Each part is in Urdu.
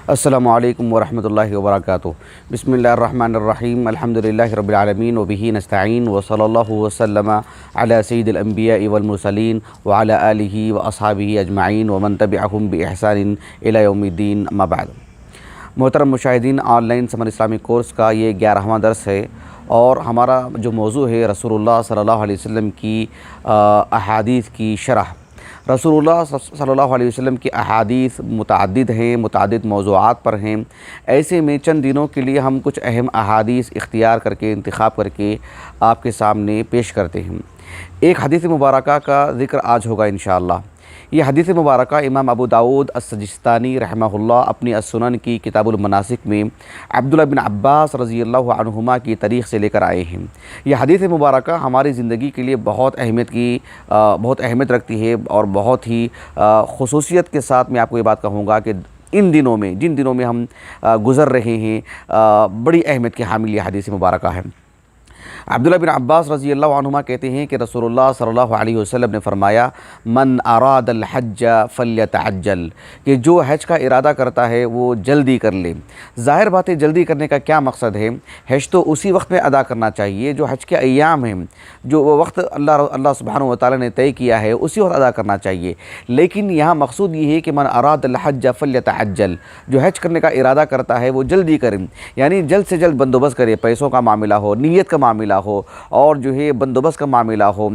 السلام علیکم ورحمۃ اللہ وبرکاتہ۔ بسم اللہ الرحمن الرحیم، الحمدللہ رب العالمین وبہ نستعین وصلی اللہ وسلم علی سید الانبیاء والمرسلین وعلی آلہ واصحابہ اجمعین ومن تبعہم بإحسان الی یوم الدین، اما بعد۔ محترم مشاہدین، online summer Islamic course کا یہ 11واں درس ہے اور ہمارا جو موضوع ہے رسول اللہ صلی اللہ علیہ وسلم کی احادیث کی شرح۔ رسول اللہ صلی اللہ علیہ وسلم کی احادیث متعدد ہیں، متعدد موضوعات پر ہیں۔ ایسے میں چند دنوں کے لیے ہم کچھ اہم احادیث اختیار کر کے، انتخاب کر کے آپ کے سامنے پیش کرتے ہیں۔ ایک حدیث مبارکہ کا ذکر آج ہوگا انشاءاللہ۔ یہ حدیث مبارکہ امام ابو داؤد السجستانی رحمہ اللہ اپنی السنن کی کتاب المناسک میں عبداللہ بن عباس رضی اللہ عنہما کی تاریخ سے لے کر آئے ہیں۔ یہ حدیث مبارکہ ہماری زندگی کے لیے بہت اہمیت رکھتی ہے اور بہت ہی خصوصیت کے ساتھ میں آپ کو یہ بات کہوں گا کہ ان دنوں میں، جن دنوں میں ہم گزر رہے ہیں، بڑی اہمیت کی حامل یہ حدیث مبارکہ ہے۔ عبداللہ بن عباس رضی اللہ عنہما کہتے ہیں کہ رسول اللہ صلی اللہ علیہ وسلم نے فرمایا، من اراد الحج فلیتعجل، کہ جو حج کا ارادہ کرتا ہے وہ جلدی کر لے۔ ظاہر بات ہے، جلدی کرنے کا کیا مقصد ہے؟ حج تو اسی وقت میں ادا کرنا چاہیے جو حج کے ایام ہیں، جو وہ وقت اللہ سبحانہ وتعالی نے طے کیا ہے اسی وقت ادا کرنا چاہیے۔ لیکن یہاں مقصود یہ ہے کہ من اراد الحج فلیتعجل، جو حج کرنے کا ارادہ کرتا ہے وہ جلدی کرے، یعنی جلد سے جلد بندوبست کرے، پیسوں کا معاملہ ہو، نیت کا معاملہ ہو اور جو ہے بندوبست کا معاملہ ہو،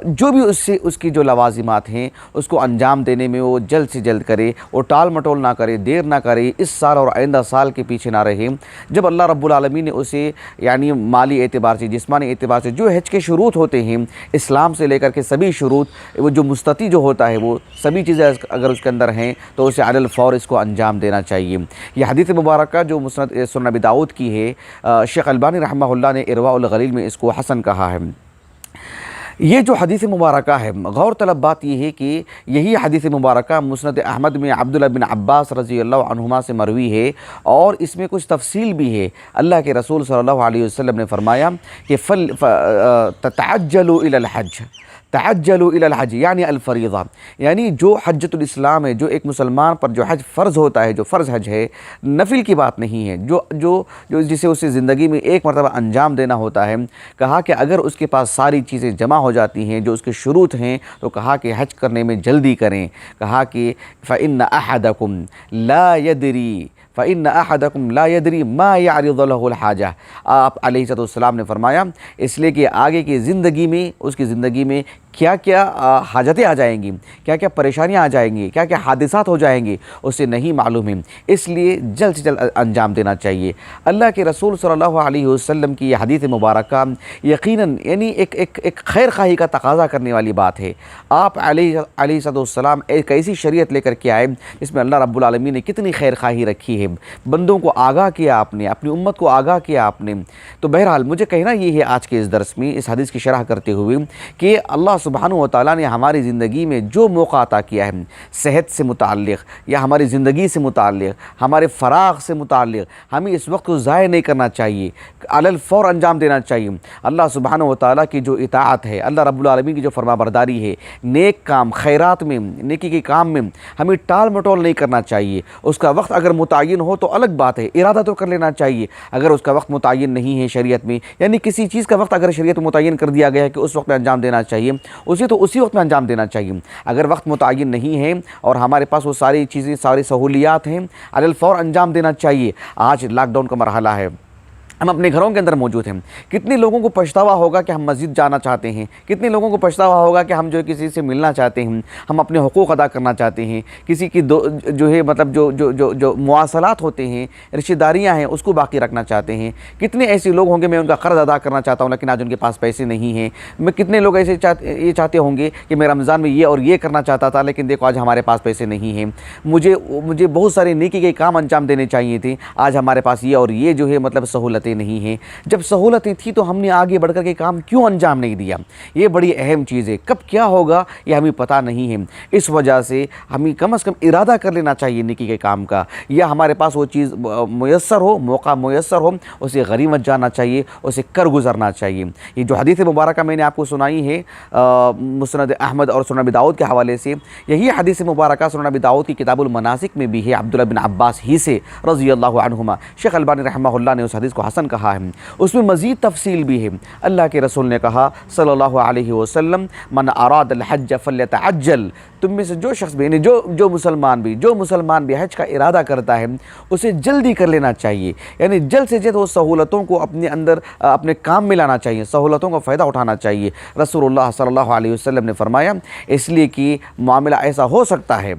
جو بھی اس کی جو لوازمات ہیں اس کو انجام دینے میں وہ جلد سے جلد کرے، وہ ٹال مٹول نہ کرے، دیر نہ کرے، اس سال اور آئندہ سال کے پیچھے نہ رہے۔ جب اللہ رب العالمین نے اسے یعنی مالی اعتبار سے، جسمانی اعتبار سے جو حج کے شروط ہوتے ہیں اسلام سے لے کر کے سبھی شروط، وہ جو مستطیع جو ہوتا ہے وہ سبھی چیزیں اگر اس کے اندر ہیں تو اسے علی الفور اس کو انجام دینا چاہیے۔ یہ حدیث مبارکہ جو مسند سنن ابی داؤد کی ہے، شیخ البانی رحمہ اللہ نے ارواء الغلیل میں اس کو حسن کہا ہے۔ یہ جو حدیث مبارکہ ہے، غور طلب بات یہ ہے کہ یہی حدیث مبارکہ مسند احمد میں عبداللہ بن عباس رضی اللہ عنہما سے مروی ہے اور اس میں کچھ تفصیل بھی ہے۔ اللہ کے رسول صلی اللہ علیہ وسلم نے فرمایا کہ تتعجلوا الی الحج، تعجلوا الی الحج یعنی الفریضہ، یعنی جو حجۃ الاسلام ہے، جو ایک مسلمان پر جو حج فرض ہوتا ہے، جو فرض حج ہے، نفل کی بات نہیں ہے، جو جسے اسے زندگی میں ایک مرتبہ انجام دینا ہوتا ہے۔ کہا کہ اگر اس کے پاس ساری چیزیں جمع ہو جاتی ہیں جو اس کے شروط ہیں تو کہا کہ حج کرنے میں جلدی کریں۔ کہا کہ فإن أحدكم لا يدري فإن أحدكم لا يدري ما يعرض له الحاجہ، آپ علیہ السلام نے فرمایا اس لیے کہ آگے کی زندگی میں، اس کی زندگی میں کیا کیا حاجتیں آ جائیں گی، کیا کیا پریشانیاں آ جائیں گی، کیا کیا حادثات ہو جائیں گے، اسے نہیں معلوم ہے، اس لیے جلد سے جلد انجام دینا چاہیے۔ اللہ کے رسول صلی اللہ علیہ وسلم کی یہ حدیث مبارکہ یقیناً یعنی ایک خیر خواہی کا تقاضا کرنے والی بات ہے۔ آپ علیہ السلام ایک ایسی شریعت لے کر کے آئے جس میں اللہ رب العالمین نے کتنی خیر خواہی رکھی ہے، بندوں کو آگاہ کیا آپ نے، اپنی امت کو آگاہ کیا آپ نے۔ تو بہرحال مجھے کہنا یہ ہے آج کے اس درس میں، اس حدیث کی شرح کرتے ہوئے، کہ اللہ سبحانہ وتعالیٰ نے ہماری زندگی میں جو موقع عطا کیا ہے، صحت سے متعلق یا ہماری زندگی سے متعلق، ہمارے فراغ سے متعلق، ہمیں اس وقت کو ضائع نہیں کرنا چاہیے، علی الفور انجام دینا چاہیے۔ اللہ سبحانہ وتعالیٰ کی جو اطاعت ہے، اللہ رب العالمین کی جو فرما برداری ہے، نیک کام، خیرات میں، نیکی کے کام میں ہمیں ٹال مٹول نہیں کرنا چاہیے۔ اس کا وقت اگر متعین ہو تو الگ بات ہے، ارادہ تو کر لینا چاہیے۔ اگر اس کا وقت متعین نہیں ہے شریعت میں، یعنی کسی چیز کا وقت اگر شریعت میں متعین کر دیا گیا ہے کہ اس وقت میں انجام دینا چاہیے، اسے تو اسی وقت میں انجام دینا چاہیے۔ اگر وقت متعین نہیں ہے اور ہمارے پاس وہ ساری چیزیں، ساری سہولیات ہیں، علی الفور انجام دینا چاہیے۔ آج لاک ڈاؤن کا مرحلہ ہے، ہم اپنے گھروں کے اندر موجود ہیں، کتنے لوگوں کو پچھتاوا ہوگا کہ ہم مسجد جانا چاہتے ہیں، کتنے لوگوں کو پچھتاوا ہوگا کہ ہم جو کسی سے ملنا چاہتے ہیں، ہم اپنے حقوق ادا کرنا چاہتے ہیں، کسی کی جو ہے مطلب جو مواصلات ہوتے ہیں، رشتہ داریاں ہیں، اس کو باقی رکھنا چاہتے ہیں۔ کتنے ایسے لوگ ہوں گے میں ان کا قرض ادا کرنا چاہتا ہوں لیکن آج ان کے پاس پیسے نہیں ہیں۔ میں کتنے لوگ ایسے یہ چاہتے ہوں گے کہ میں رمضان میں یہ اور یہ کرنا چاہتا تھا لیکن دیکھو آج ہمارے پاس پیسے نہیں ہیں، مجھے بہت سارے نیکی کے کام انجام دینے چاہیے تھے، آج ہمارے پاس یہ اور یہ جو ہے مطلب سہولت سہولتیں نہیں ہیں. جب سہولتیں تھیں تو ہم نے آگے بڑھ کر کے کام کیوں انجام نہیں دیا؟ یہ بڑی اہم چیز ہے. کب کیا ہوگا یہ ہمیں پتہ نہیں ہے. اس وجہ سے ہمیں کم از کم ارادہ کر لینا چاہیے نیکی کے کام کا، یا ہمارے پاس وہ چیز میسر ہو، موقع میسر ہو، اسے غنیمت جاننا چاہیے، اسے کر گزرنا چاہیے. یہ جو حدیث مبارکہ میں نے آپ کو سنائی ہے مسند احمد اور سنن ابی داؤد کے حوالے سے، یہی حدیث مبارکہ سنن ابی داؤد کی کتاب المناسک میں بھی ہے، عبداللہ بن عباس ہی سے رضی اللہ عنہما. شیخ البانی رحمہ اللہ نے اس حدیث کو حسن کہا ہے. اس میں مزید تفصیل بھی ہے. اللہ کے رسول نے کہا صلی اللہ علیہ وسلم، من اراد الحج فلیتعجل. تم میں سے جو شخص بھی، یعنی جو مسلمان بھی حج کا ارادہ کرتا ہے اسے جلدی کر لینا چاہیے. یعنی جلد سے جلد وہ سہولتوں کو اپنے اندر اپنے کام میں لانا چاہیے، سہولتوں کا فائدہ اٹھانا چاہیے. رسول اللہ صلی اللہ علیہ وسلم نے فرمایا اس لیے کہ معاملہ ایسا ہو سکتا ہے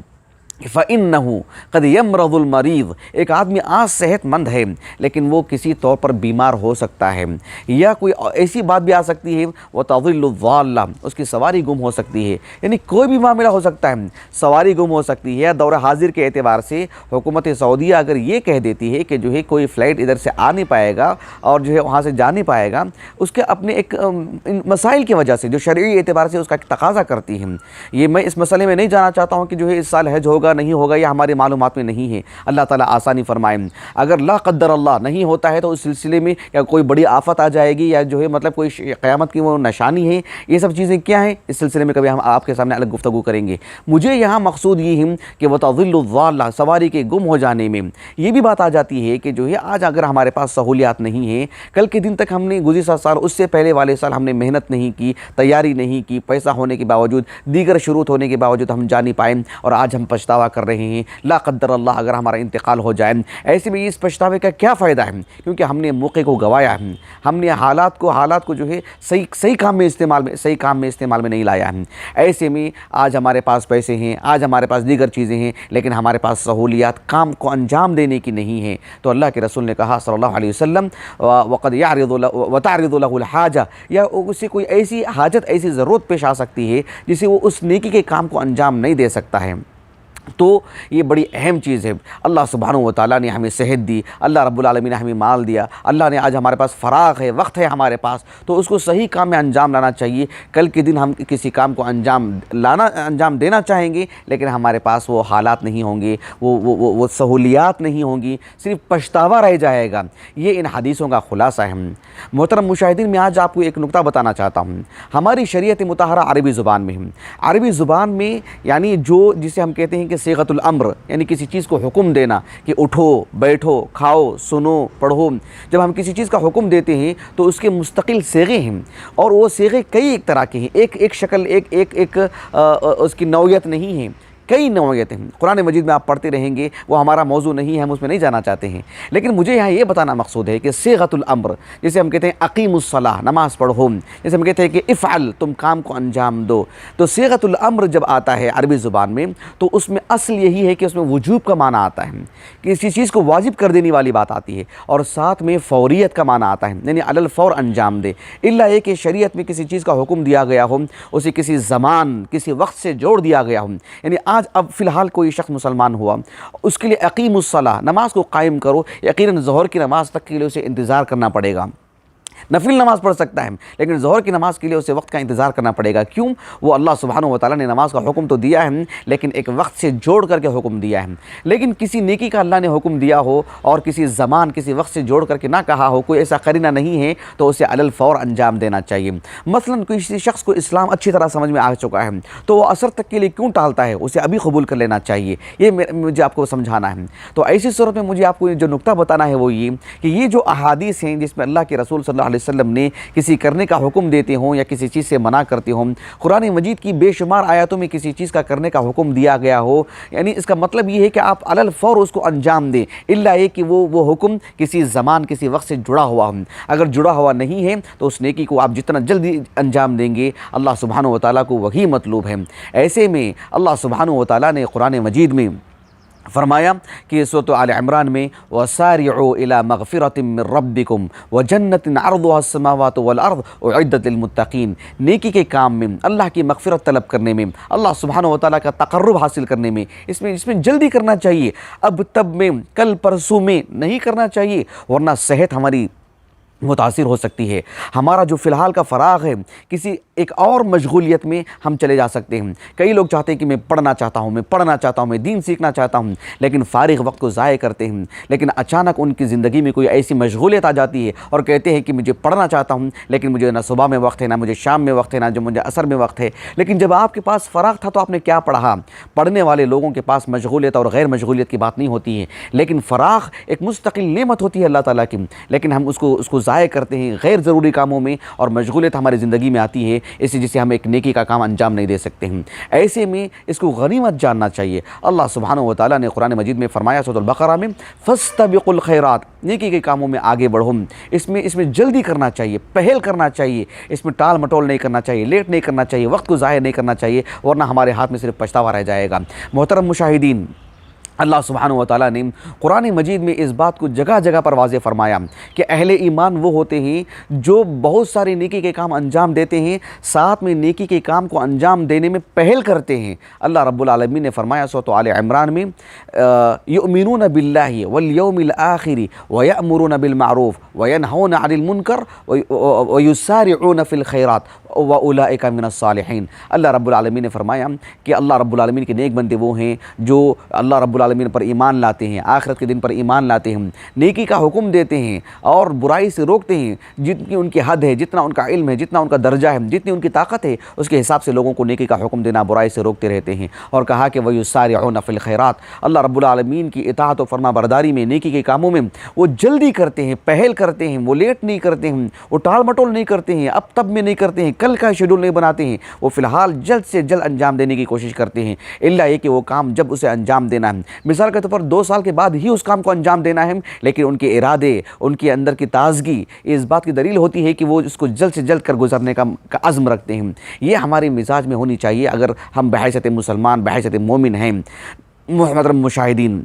فَإِنَّهُ قَدْ يَمْرَضُ الْمَرِيض، ایک آدمی آج صحت مند ہے لیکن وہ کسی طور پر بیمار ہو سکتا ہے، یا کوئی ایسی بات بھی آ سکتی ہے وَتَضِلُّ الضَّالَّةُ، اس کی سواری گم ہو سکتی ہے. یعنی کوئی بھی معاملہ ہو سکتا ہے، سواری گم ہو سکتی ہے. دور حاضر کے اعتبار سے حکومت سعودیہ اگر یہ کہہ دیتی ہے کہ جو ہے کوئی فلائٹ ادھر سے آ نہیں پائے گا اور جو ہے وہاں سے جا نہیں پائے گا، اس کے اپنے ایک مسائل کی وجہ سے جو شرعی اعتبار سے اس کا ایک تقاضا کرتی ہے. یہ میں اس مسئلے میں نہیں جانا چاہتا ہوں کہ جو ہے اس سال حج ہوگا نہیں ہوگا، یہ ہماری معلومات میں نہیں ہے. اللہ تعالیٰ آسانی فرمائے. اگر لا قدر اللہ نہیں ہوتا ہے تو اس سلسلے میں یا کوئی بڑی آفت آ جائے گی، یا جو ہے مطلب کوئی قیامت کی وہ نشانی ہے، یہ سب چیزیں کیا ہیں اس سلسلے میں کبھی ہم آپ کے سامنے الگ گفتگو کریں گے. مجھے یہاں مقصود یہ ہے کہ وَتَضِلُّ الضَّالَّةُ، سواری کے گم ہو جانے میں یہ بھی بات آ جاتی ہے کہ جو ہے آج اگر ہمارے پاس سہولیات نہیں ہیں، کل کے دن تک ہم نے گزشتہ سال، اس سے پہلے والے سال ہم نے محنت نہیں کی، تیاری نہیں کی، پیسہ ہونے کے باوجود، دیگر شروط ہونے کے باوجود ہم جا نہیں پائے، اور آج ہم پچھتاوا کر رہے ہیں. لا قدر اللہ اگر ہمارا انتقال ہو جائے، ایسے میں اس پچھتاوے کا کیا فائدہ ہے؟ کیونکہ ہم نے موقع کو گوایا ہے، ہم نے حالات کو جو ہے صحیح کام میں استعمال میں نہیں لایا ہے. ایسے میں آج ہمارے پاس پیسے ہیں، آج ہمارے پاس دیگر چیزیں ہیں، لیکن ہمارے پاس سہولیات کام کو انجام دینے کی نہیں ہیں. تو اللہ کے رسول نے کہا صلی اللہ علیہ وسلم وقد وتعرض له الحاجہ، یا اسے کوئی ایسی حاجت، ایسی ضرورت پیش آ سکتی ہے جسے وہ اس نیکی کے کام کو انجام نہیں دے سکتا ہے. تو یہ بڑی اہم چیز ہے. اللہ سبحانہ و تعالیٰ نے ہمیں صحت دی، اللہ رب العالمین نے ہمیں مال دیا، اللہ نے آج ہمارے پاس فراغ ہے، وقت ہے ہمارے پاس، تو اس کو صحیح کام میں انجام لانا چاہیے. کل کے دن ہم کسی کام کو انجام دینا چاہیں گے لیکن ہمارے پاس وہ حالات نہیں ہوں گے، وہ سہولیات نہیں ہوں گی، صرف پچھتاوا رہ جائے گا. یہ ان حدیثوں کا خلاصہ ہے. محترم مشاہدین، میں آج آپ کو ایک نکتہ بتانا چاہتا ہوں. ہماری شریعت مطہرہ عربی زبان میں ہے. عربی زبان میں یعنی جسے ہم کہتے ہیں کہ صیغۃ الامر، یعنی کسی چیز کو حکم دینا کہ اٹھو، بیٹھو، کھاؤ، سنو، پڑھو. جب ہم کسی چیز کا حکم دیتے ہیں تو اس کے مستقل صیغے ہیں، اور وہ صیغے کئی ایک طرح کے ہیں. ایک شکل، ایک اس کی نوعیت نہیں ہے، کئی نوعیتیں ہیں. قرآن مجید میں آپ پڑھتے رہیں گے، وہ ہمارا موضوع نہیں ہے، ہم اس میں نہیں جانا چاہتے ہیں. لیکن مجھے یہاں یہ بتانا مقصود ہے کہ صیغۃ الامر، جسے ہم کہتے ہیں اقیم الصلاۃ، نماز پڑھو، جسے ہم کہتے ہیں کہ افعل، تم کام کو انجام دو. تو صیغۃ الامر جب آتا ہے عربی زبان میں تو اس میں اصل یہی ہے کہ اس میں وجوب کا معنی آتا ہے، کہ کسی چیز کو واجب کر دینے والی بات آتی ہے، اور ساتھ میں فوریت کا معنی آتا ہے، یعنی علی الفور انجام دے. الا یہ کہ شریعت میں کسی چیز کا حکم دیا گیا ہو، اسے کسی زمان، کسی وقت سے جوڑ دیا گیا ہو. یعنی اب فی الحال کوئی شخص مسلمان ہوا، اس کے لیے اقیم الصلاۃ، نماز کو قائم کرو، یقیناً ظہر کی نماز تک کے لیے اسے انتظار کرنا پڑے گا. نفل نماز پڑھ سکتا ہے لیکن ظہر کی نماز کے لیے اسے وقت کا انتظار کرنا پڑے گا. کیوں؟ وہ اللہ سبحانہ و تعالیٰ نے نماز کا حکم تو دیا ہے لیکن ایک وقت سے جوڑ کر کے حکم دیا ہے. لیکن کسی نیکی کا اللہ نے حکم دیا ہو اور کسی زمان، کسی وقت سے جوڑ کر کے نہ کہا ہو، کوئی ایسا قرینہ نہیں ہے، تو اسے علی الفور انجام دینا چاہیے. مثلا کسی شخص کو اسلام اچھی طرح سمجھ میں آ چکا ہے تو وہ عصر تک کے لیے کیوں ٹالتا ہے؟ اسے ابھی قبول کر لینا چاہیے. یہ مجھے آپ کو سمجھانا ہے. تو ایسی صورت میں مجھے آپ کو جو نکتہ بتانا ہے وہ یہ کہ یہ جو احادیث ہیں جس میں اللہ کے رسول صلی اللہ علیہ وسلم نے کسی کرنے کا حکم دیتے ہوں یا کسی چیز سے منع کرتے ہوں، قرآن مجید کی بے شمار آیاتوں میں کسی چیز کا کرنے کا حکم دیا گیا ہو، یعنی اس کا مطلب یہ ہے کہ آپ علی الفور اس کو انجام دیں، الا یہ کہ وہ حکم کسی زمان، کسی وقت سے جڑا ہوا ہو. اگر جڑا ہوا نہیں ہے تو اس نیکی کو آپ جتنا جلدی انجام دیں گے اللہ سبحانہ و تعالیٰ کو وہی مطلوب ہے. ایسے میں اللہ سبحانہ و تعالیٰ نے قرآن مجید میں فرمایا کہ سورۃ آل عمران میں وَسَارِعُوا إِلَى مَغْفِرَةٍ مِّن رَبِّكُمْ وَجَنَّةٍ عَرْضُهَا السَّمَاوَاتُ وَالْأَرْضُ أُعِدَّتْ لِلْمُتَّقِينَ. نیکی کے کام میں، اللہ کی مغفرت طلب کرنے میں، اللہ سبحانہ و تعالیٰ کا تقرب حاصل کرنے میں، اس میں جلدی کرنا چاہیے. اب تب میں، کل پرسوں میں نہیں کرنا چاہیے، ورنہ صحت ہماری متاثر ہو سکتی ہے۔ ہمارا جو فی الحال کا فراغ ہے کسی ایک اور مشغولیت میں ہم چلے جا سکتے ہیں۔ کئی لوگ چاہتے ہیں کہ میں پڑھنا چاہتا ہوں، میں دین سیکھنا چاہتا ہوں، لیکن فارغ وقت کو ضائع کرتے ہیں۔ لیکن اچانک ان کی زندگی میں کوئی ایسی مشغولیت آ جاتی ہے اور کہتے ہیں کہ مجھے پڑھنا چاہتا ہوں، لیکن مجھے نہ صبح میں وقت ہے، نہ مجھے شام میں وقت ہے، نہ جو مجھے عصر میں وقت ہے۔ لیکن جب آپ کے پاس فراغ تھا تو آپ نے کیا پڑھا؟ پڑھنے والے لوگوں کے پاس مشغولیت اور غیر مشغولیت کی بات نہیں ہوتی ہے، لیکن فراغ ایک مستقل نعمت ہوتی ہے اللہ تعالیٰ کی، لیکن ہم اس کو ضائع کرتے ہیں غیر ضروری کاموں میں، اور مشغولیت ہماری زندگی میں آتی ہے اس وجہ سے ہم ایک نیکی کا کام انجام نہیں دے سکتے ہیں۔ ایسے میں اس کو غنیمت جاننا چاہیے۔ اللہ سبحانہ و تعالیٰ نے قرآن مجید میں فرمایا سورۃ البقرہ میں فاستبقوا الخیرات، نیکی کے کاموں میں آگے بڑھو، اس میں جلدی کرنا چاہیے، پہل کرنا چاہیے، اس میں ٹال مٹول نہیں کرنا چاہیے، لیٹ نہیں کرنا چاہیے، وقت کو ضائع نہیں کرنا چاہیے، ورنہ ہمارے ہاتھ میں صرف پچھتاوا رہ جائے گا۔ محترم مشاہدین، اللہ سبحانہ و تعالیٰ نے قرآن مجید میں اس بات کو جگہ جگہ پر واضح فرمایا کہ اہل ایمان وہ ہوتے ہیں جو بہت سارے نیکی کے کام انجام دیتے ہیں، ساتھ میں نیکی کے کام کو انجام دینے میں پہل کرتے ہیں۔ اللہ رب العالمین نے فرمایا سورۃ آل عمران میں یؤمنون باللہ والیوم الآخر ویأمرون بالمعروف وینہون عن المنکر ویسارعون فی الخیرات واولئک من الصالحین۔ اللہ رب العالمین نے فرمایا کہ اللہ رب العالمین کے نیک بندے وہ ہیں جو اللہ رب العالمین پر ایمان لاتے ہیں، آخرت کے دن پر ایمان لاتے ہیں، نیکی کا حکم دیتے ہیں اور برائی سے روکتے ہیں، جتنی ان کی حد ہے، جتنا ان کا علم ہے، جتنا ان کا درجہ ہے، جتنی ان کی طاقت ہے، اس کے حساب سے لوگوں کو نیکی کا حکم دینا، برائی سے روکتے رہتے ہیں۔ اور کہا کہ وَيُسَارِعُونَ فِي الْخَيْرَاتِ، اللہ رب العالمین کی اطاعت و فرما برداری میں، نیکی کے کاموں میں وہ جلدی کرتے ہیں، پہل کرتے ہیں، وہ لیٹ نہیں کرتے ہیں، وہ ٹال مٹول نہیں کرتے ہیں، اب تب میں نہیں کرتے ہیں، کل کا شیڈول نہیں بناتے ہیں، وہ فی الحال جلد سے جلد انجام دینے کی کوشش کرتے ہیں، الا یہ کہ وہ کام جب اسے انجام دینا ہے، مثال کے طور پر 2 سال کے بعد ہی اس کام کو انجام دینا ہے، لیکن ان کے ارادے، ان کے اندر کی تازگی اس بات کی دلیل ہوتی ہے کہ وہ اس کو جلد سے جلد کر گزرنے کا عزم رکھتے ہیں۔ یہ ہمارے مزاج میں ہونی چاہیے اگر ہم بحیثیت مسلمان، بحیثیت مومن ہیں۔ محترم مشاہدین،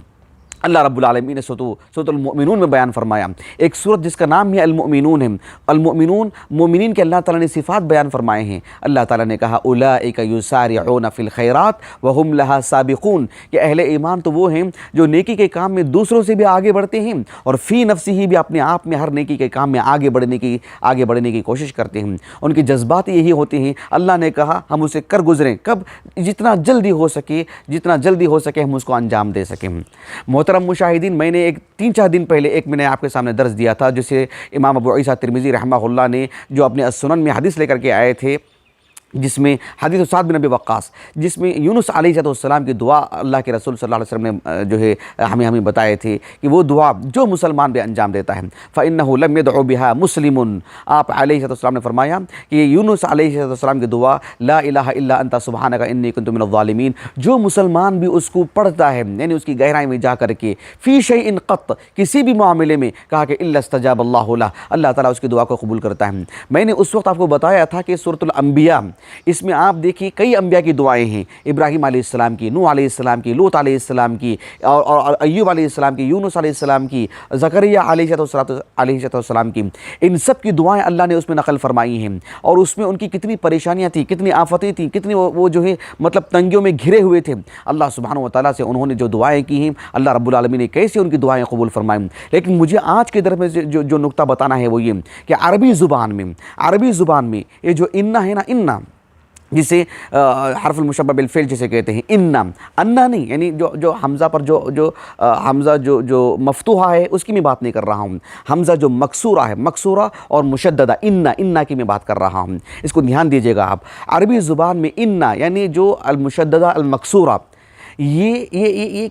اللہ رب العالمین نے سورۃ المؤمنون میں بیان فرمایا، ایک سورت جس کا نام ہی المؤمنون ہے۔ المؤمنون، مومنین کے اللہ تعالیٰ نے صفات بیان فرمائے ہیں۔ اللہ تعالیٰ نے کہا اولئک یسارعون فی الخیرات وہم لہا سابقون، کہ اہل ایمان تو وہ ہیں جو نیکی کے کام میں دوسروں سے بھی آگے بڑھتے ہیں اور فی نفسی ہی بھی اپنے آپ میں ہر نیکی کے کام میں آگے بڑھنے کی کوشش کرتے ہیں۔ ان کے جذبات یہی ہوتے ہیں، اللہ نے کہا ہم اسے کر گزریں، کب؟ جتنا جلدی ہو سکے ہم اس کو انجام دے سکیں۔ محترم مشاہدین، میں نے 3-4 دن پہلے میں نے آپ کے سامنے درس دیا تھا، جسے امام ابو عیسیٰ ترمذی رحمہ اللہ نے جو اپنے السنن میں حدیث لے کر کے آئے تھے، جس میں حدیث سعد بن ابی وقاص، جس میں یونس علیہ السلام کی دعا اللہ کے رسول صلی اللہ علیہ وسلم نے جو ہے ہمیں بتائے تھے کہ وہ دعا جو مسلمان بھی انجام دیتا ہے فَإِنَّهُ لَمْ يَدْعُ بِهَا مُسْلِمٌ، آپ علیہ السلام نے فرمایا کہ یونس علیہ السلام کی دعا لا الہ الا انت سبحانک انی کنت من الظالمین، جو مسلمان بھی اس کو پڑھتا ہے، یعنی اس کی گہرائی میں جا کر کے فی شیء قط، کسی بھی معاملے میں، کہا کہ الا استجاب اللہ لہ، اللہ تعالیٰ اس کی دعا کو قبول کرتا ہے۔ میں نے اس وقت آپ کو بتایا تھا کہ سورۃ الانبیاء، اس میں آپ دیکھیے کئی انبیاء کی دعائیں ہیں، ابراہیم علیہ السلام کی، نوح علیہ السلام کی، لوط علیہ السلام کی، اور ایوب علیہ السلام کی، یونس علیہ السلام کی، زکریہ علیہ السلام کی، ان سب کی دعائیں اللہ نے اس میں نقل فرمائی ہیں، اور اس میں ان کی کتنی پریشانیاں تھیں، کتنی آفتیں تھیں، کتنی وہ جو ہے مطلب تنگیوں میں گھرے ہوئے تھے، اللہ سبحانہ و تعالیٰ سے انہوں نے جو دعائیں کی ہیں، اللہ رب العالمین نے کیسے ان کی دعائیں قبول فرمائیں۔ لیکن مجھے آج کے درس میں جو نقطہ بتانا ہے وہ یہ کہ عربی زبان میں یہ جو انا ہے نا، انا جسے حرف المشبہ بالفعل جسے کہتے ہیں، انا نہیں، یعنی جو حمزہ پر جو حمزہ جو مفتوحہ ہے اس کی میں بات نہیں کر رہا ہوں، حمزہ جو مکسورہ ہے، مکسورہ اور مشددہ، انا کی میں بات کر رہا ہوں، اس کو دھیان دیجیے گا آپ۔ عربی زبان میں انا یعنی جو المشددہ المکسورہ، یہ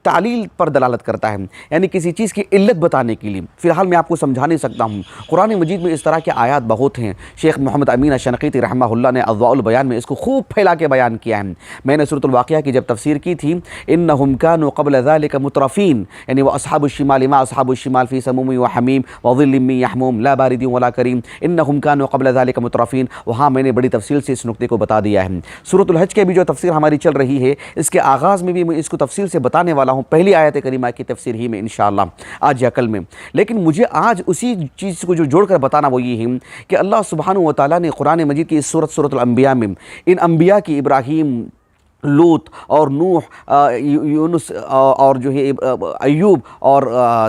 تعلیل پر دلالت کرتا ہے، یعنی کسی چیز کی علت بتانے کے لیے۔ فی الحال میں آپ کو سمجھا نہیں سکتا ہوں، قرآن مجید میں اس طرح کے آیات بہت ہیں۔ شیخ محمد امین الشنقیطی رحمہ اللہ نے اضواء البیان میں اس کو خوب پھیلا کے بیان کیا ہے۔ میں نے سورۃ الواقعہ کی جب تفسیر کی تھی، انہم کانوا قبل ذلک مترفین، یعنی واصحاب الشمال ما اصحاب الشمال فی سموم وحمیم وظل من یحموم لا بارد ولا کریم، انہم کانوا قبل ذلک مترفین، وہاں میں نے بڑی تفصیل سے اس نقطے کو بتا دیا ہے۔ سورۃ الحج کے بھی جو تفسیر ہماری چل رہی ہے، اس کے آغاز میں بھی میں اس کو تفصیل سے بتانے والا ہوں، پہلی آیت کریمہ کی تفسیر ہی میں انشاءاللہ آج یا کل میں۔ لیکن مجھے آج اسی چیز کو جو جوڑ کر بتانا وہ یہ ہے کہ اللہ سبحانہ و تعالیٰ نے قرآن مجید کی اس سورۃ الانبیاء میں ان انبیاء کی، ابراہیم، لوط اور نوح، یونس اور جو ہے ایوب اور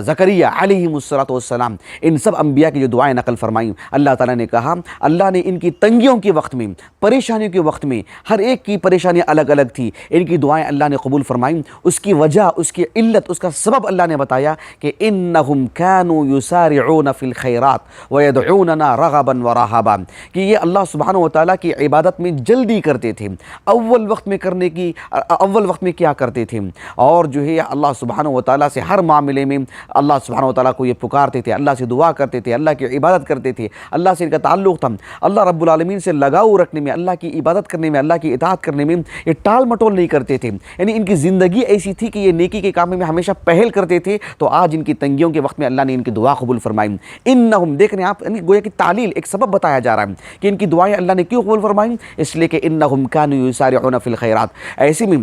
زکریہ علیہم السلام، ان سب انبیاء کی جو دعائیں نقل فرمائیں، اللہ تعالیٰ نے کہا اللہ نے ان کی تنگیوں کے وقت میں، پریشانیوں کے وقت میں، ہر ایک کی پریشانیاں الگ الگ تھی، ان کی دعائیں اللہ نے قبول فرمائیں۔ اس کی وجہ، اس کی علت، اس کا سبب اللہ نے بتایا کہ انہم کانوا یسارعون فی الخیرات ویدعوننا رغبا ورہبا، کہ یہ اللہ سبحانہ وتعالیٰ کی عبادت میں جلدی کرتے تھے، اول وقت میں کیا کرتے تھے، اور جو ہے اللہ سبحانہ وتعالیٰ سے ہر معاملے میں اللہ سبحانہ وتعالیٰ کو یہ پکارتے تھے، اللہ سے دعا کرتے تھے، اللہ کی عبادت کرتے تھے، اللہ سے ان کا تعلق تھا، اللہ رب العالمین سے لگاؤ رکھنے میں، اللہ کی عبادت کرنے میں، اللہ کی اطاعت کرنے میں یہ ٹال مٹول نہیں کرتے تھے، یعنی ان کی زندگی ایسی تھی کہ یہ نیکی کے کام میں ہمیشہ پہل کرتے تھے۔ تو آج ان کی تنگیوں کے وقت میں اللہ نے ان کی دعا قبول فرمائی۔ انہم، دیکھ رہے ہیں آپ، یعنی گویا کہ تعلیل، ایک سبب بتایا جا رہا ہے کہ ان کی دعائیں اللہ نے کیوں قبول فرمائیں، اس لیے کہ انہم کانوا یسارعون فی الخیرات۔ ایسے میں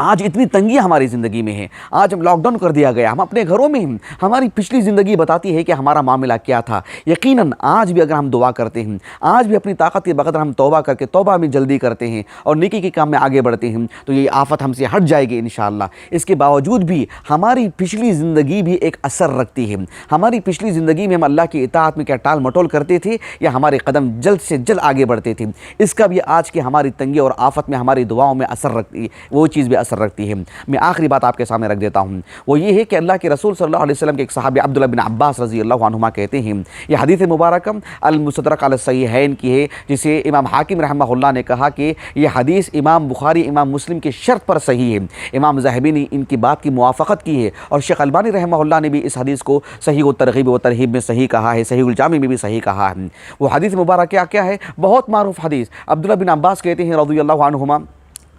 آج اتنی تنگیاں ہماری زندگی میں ہیں، آج ہم لاک ڈاؤن کر دیا گیا، ہم اپنے گھروں میں ہیں، ہماری پچھلی زندگی بتاتی ہے کہ ہمارا معاملہ کیا تھا۔ یقیناً آج بھی اگر ہم دعا کرتے ہیں، آج بھی اپنی طاقت کے بقدر ہم توبہ کر کے توبہ میں جلدی کرتے ہیں اور نیکی کے کام میں آگے بڑھتے ہیں تو یہ آفت ہم سے ہٹ جائے گی انشاءاللہ۔ اس کے باوجود بھی ہماری پچھلی زندگی بھی ایک اثر رکھتی ہے، ہماری پچھلی زندگی میں ہم اللہ کی اطاعت میں کیا ٹال مٹول کرتے تھے یا ہمارے قدم جلد سے جلد آگے بڑھتے تھے، اس کا بھی آج کی ہماری تنگی اور آفت میں ہماری دعاؤں میں اثر رکھتی ہے، وہ چیز بھی اثر رکھتی ہے۔ میں آخری بات آپ کے سامنے رکھ دیتا ہوں، وہ یہ ہے کہ اللہ کے رسول صلی اللہ علیہ وسلم کے ایک صحابی عبداللہ بن عباس رضی اللہ عنہما کہتے ہیں، یہ حدیث مبارکہ المستدرک علی الصحیحین کی ہے، جسے امام حاکم رحمہ اللہ نے کہا کہ یہ حدیث امام بخاری امام مسلم کے شرط پر صحیح ہے۔ امام ذہبی نے ان کی بات کی موافقت کی ہے اور شیخ البانی رحمہ اللہ نے بھی اس حدیث کو صحیح و ترغیب و ترہیب میں صحیح کہا ہے، صحیح الجامع میں بھی صحیح کہا ہے۔ وہ حدیث مبارک کیا ہے؟ بہت معروف حدیث۔ عبداللہ بن عباس کہتے ہیں رضی اللہ عنہما،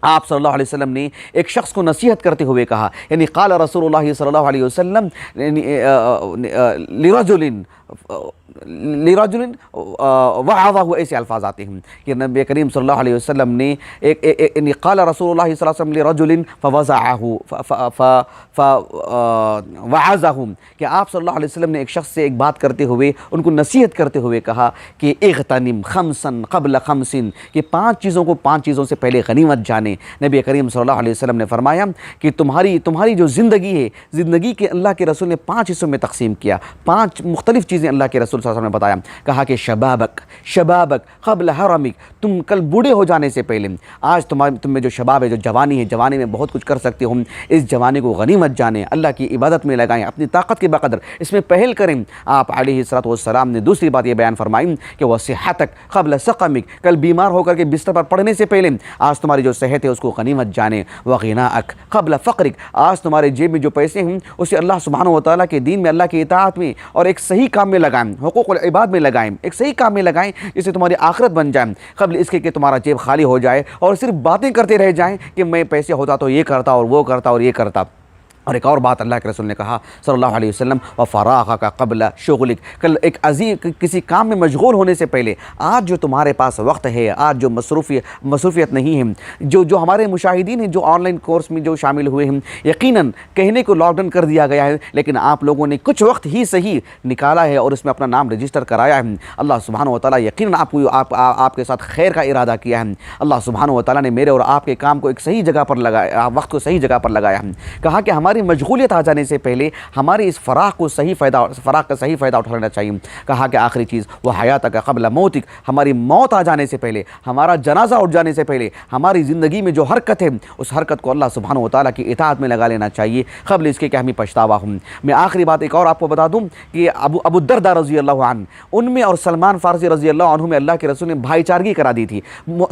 آپ صلی اللہ علیہ وسلم نے ایک شخص کو نصیحت کرتے ہوئے کہا، یعنی قال رسول اللہ صلی اللہ علیہ وسلم لرجل وعظہ، ایسے الفاظ آتے ہیں کہ نبی کریم صلی اللہ علیہ وسلم نے قال رسول اللہ صلی اللہ علیہ وسلم لرجل فوعظہ، کہ آپ صلی اللہ علیہ وسلم نے ایک شخص سے ایک بات کرتے ہوئے ان کو نصیحت کرتے ہوئے کہا کہ اغتنم خمسا قبل خمس، کہ 5 چیزوں کو 5 چیزوں سے پہلے غنیمت جانے۔ نبی کریم صلی اللہ علیہ وسلم نے فرمایا کہ تمہاری جو زندگی ہے، زندگی کے اللہ کے رسول نے 5 حصوں میں تقسیم کیا، 5 مختلف چیزیں اللہ کے رسول صلی اللہ علیہ وسلم نے بتایا، کہا کہ شبابک قبل حرمک، تم کل بوڑھے ہو جانے سے پہلے، آج تم میں جو شباب ہے، جو جوانی ہے، جوانی میں بہت کچھ کر سکتے ہو، اس جوانی کو غنیمت جانیں، اللہ کی عبادت میں لگائیں، اپنی طاقت کے بقدر اس میں پہل کریں۔ آپ علیہ الصلوۃ والسلام نے دوسری بات یہ بیان فرمائی کہ وصحتک قبل سقمک، کل بیمار ہو کر کے بستر پر پڑنے سے پہلے آج تمہاری جو صحت ہے اس کو غنیمت جانیں۔ وغناءک قبل فقرک، آج تمہارے جیب میں جو پیسے ہیں اسے اللہ سبحانہ وتعالیٰ کے دین میں، اللہ کی اطاعت میں اور ایک صحیح کام میں لگائیں، حقوق العباد میں لگائیں، ایک صحیح کام میں لگائیں جس سے تمہاری آخرت بن جائے، قبل اس کے کہ تمہارا جیب خالی ہو جائے اور صرف باتیں کرتے رہ جائیں کہ میں پیسے ہوتا تو یہ کرتا اور وہ کرتا اور یہ کرتا۔ اور ایک اور بات اللہ کے رسول نے کہا صلی اللہ علیہ وسلم، وفراغک قبل شغلک، کل ایک عظیم کسی کام میں مشغول ہونے سے پہلے، آج جو تمہارے پاس وقت ہے، آج جو مصروفیت نہیں ہے، جو ہمارے مشاہدین ہیں جو آن لائن کورس میں جو شامل ہوئے ہیں، یقیناً کہنے کو لاک ڈاؤن کر دیا گیا ہے، لیکن آپ لوگوں نے کچھ وقت ہی صحیح نکالا ہے اور اس میں اپنا نام رجسٹر کرایا ہے۔ اللہ سبحانہ وتعالیٰ یقیناً آپ کے ساتھ خیر کا ارادہ کیا ہے۔ اللہ سبحانہ وتعالیٰ نے میرے اور آپ کے کام کو ایک صحیح جگہ پر لگایا، وقت کو صحیح جگہ پر لگایا ہے۔ کہا کہ ہماری مشغولیت آ جانے سے پہلے ہماری اس فراغ کا صحیح فائدہ اٹھا لینا چاہیے۔ کہا کہ آخری چیز وہ حیاتک قبل موتک، ہماری موت آ جانے سے پہلے، ہمارا جنازہ اٹھ جانے سے پہلے، ہماری زندگی میں جو حرکت ہے اس حرکت کو اللہ سبحانہ وتعالیٰ کی اطاعت میں لگا لینا چاہیے، قبل اس کے کہ ہمیں پچھتاوا ہوں۔ میں آخری بات ایک اور آپ کو بتا دوں کہ ابو الدرداء رضی اللہ عنہ، ان میں اور سلمان فارسی رضی اللہ عنہ میں اللہ کے رسول نے بھائی چارگی کرا دی تھی۔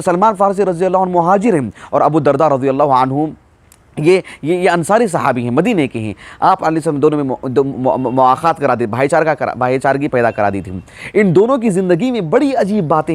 سلمان فارسی رضی اللہ عنہ مہاجر ہیں اور ابو الدرداء رضی اللہ عنہ یہ انصاری صحابی ہیں، مدینے کے ہیں۔ آپ علیہ السلام دونوں میں مواخات کرا دی، بھائی چارگی پیدا کرا دی تھی۔ ان دونوں کی زندگی میں بڑی عجیب باتیں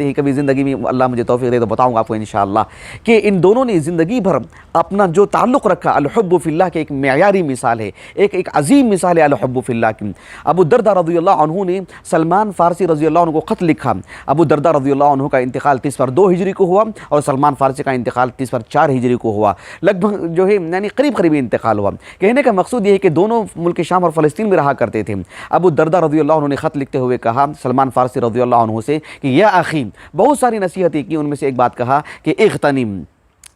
ہیں، کبھی زندگی میں اللہ مجھے توفیق دے تو بتاؤں گا آپ کو انشاءاللہ کہ ان دونوں نے زندگی بھر اپنا جو تعلق رکھا، الحب فی اللہ کے ایک معیاری مثال ہے، ایک عظیم مثال ہے الحب فی اللہ کی۔ ابو الدرداء رضی اللہ عنہ نے سلمان فارسی رضی اللہ عنہ کو خط لکھا۔ ابو الدرداء رضی اللہ عنہ کا انتقال 30/2 ہجری کو ہوا اور سلمان فارسی کا انتقال 30/4 ہجری کو ہوا، لگ بھگ جو ہے یعنی قریب انتقال ہوا۔ کہنے کا مقصود یہ ہے کہ دونوں ملک شام اور فلسطین میں رہا کرتے تھے۔ ابو الدرداء رضی اللہ عنہ نے خط لکھتے ہوئے کہا سلمان فارسی رضی اللہ عنہ سے کہ یا اخی، بہت ساری نصیحتیں کی، ان میں سے ایک بات کہا کہ اغتنم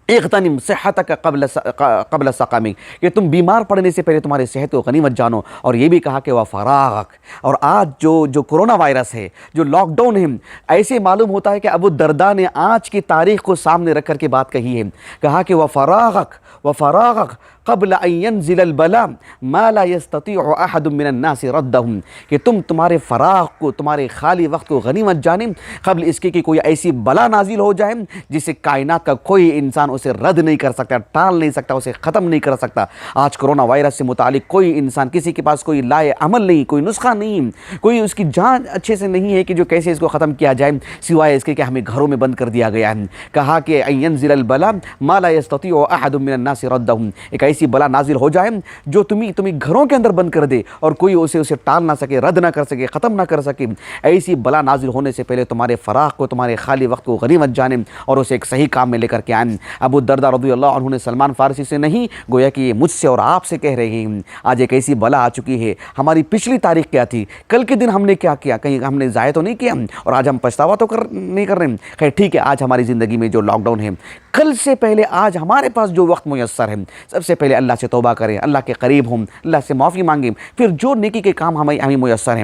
اغتنم صحتک قبل سقمک، کہ تم بیمار پڑنے سے پہلے تمہاری صحت کو غنیمت جانو۔ اور یہ بھی کہا کہ وفراغک، اور آج جو کرونا وائرس ہے، جو لاک ڈاؤن ہے، ایسے معلوم ہوتا ہے کہ ابو الدرداء نے آج کی تاریخ کو سامنے رکھ کر کے بات کہی ہے، کہا کہ وفراغک قبل ان ينزل البلاء ما لا يستطيع احد من الناس ردهم، کہ تم تمہارے فراغ کو، تمہارے خالی وقت کو غنیمت جانیں قبل اس کے کہ کوئی ایسی بلا نازل ہو جائے جسے کائنات کا کوئی انسان اسے رد نہیں کر سکتا، ٹال نہیں سکتا، اسے ختم نہیں کر سکتا۔ آج کرونا وائرس سے متعلق کوئی انسان، کسی کے پاس کوئی لائے عمل نہیں، کوئی نسخہ نہیں، کوئی اس کی جانچ اچھے سے نہیں ہے کہ جو کیسے اس کو ختم کیا جائے، سوائے اس کے کہ ہمیں گھروں میں بند کر دیا گیا ہے۔ کہا کہ ان ينزل البلاء ما لا يستطيع احد من الناس ردهم، ایک ایسی بلا نازل ہو جائے جو تمہیں گھروں کے اندر بند کر دے اور کوئی اسے ٹال نہ سکے، رد نہ کر سکے، ختم نہ کر سکے۔ ایسی بلا نازل ہونے سے پہلے تمہارے فراغ کو، تمہارے خالی وقت کو غنیمت جانیں اور اسے ایک صحیح کام میں لے کر کے آئیں۔ ابو الدرداء رضی اللہ عنہ نے سلمان فارسی سے نہیں، گویا کہ یہ مجھ سے اور آپ سے کہہ رہے ہیں۔ آج ایک ایسی بلا آ چکی ہے، ہماری پچھلی تاریخ کیا تھی، کل کے دن ہم نے کیا کیا، کہیں ہم نے ضائع تو نہیں کیا، اور آج ہم پچھتاوا تو نہیں کر رہے۔ خیر ٹھیک ہے، آج ہماری زندگی میں جو لاک ڈاؤن ہے، کل سے پہلے آج ہمارے پاس جو وقت میسر ہے، سب سے پہلے اللہ سے توبہ کریں، اللہ کے قریب ہوں، اللہ سے معافی مانگیں، پھر جو نیکی کے کام ہمیں میسر ہیں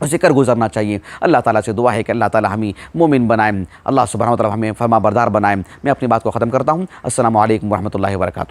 اسے کر گزرنا چاہیے۔ اللہ تعالیٰ سے دعا ہے کہ اللہ تعالیٰ ہمیں مومن بنائیں، اللہ سبحانہ و تعالیٰ ہمیں فرما بردار بنائیں۔ میں اپنی بات کو ختم کرتا ہوں۔ السلام علیکم ورحمۃ اللہ وبرکاتہ۔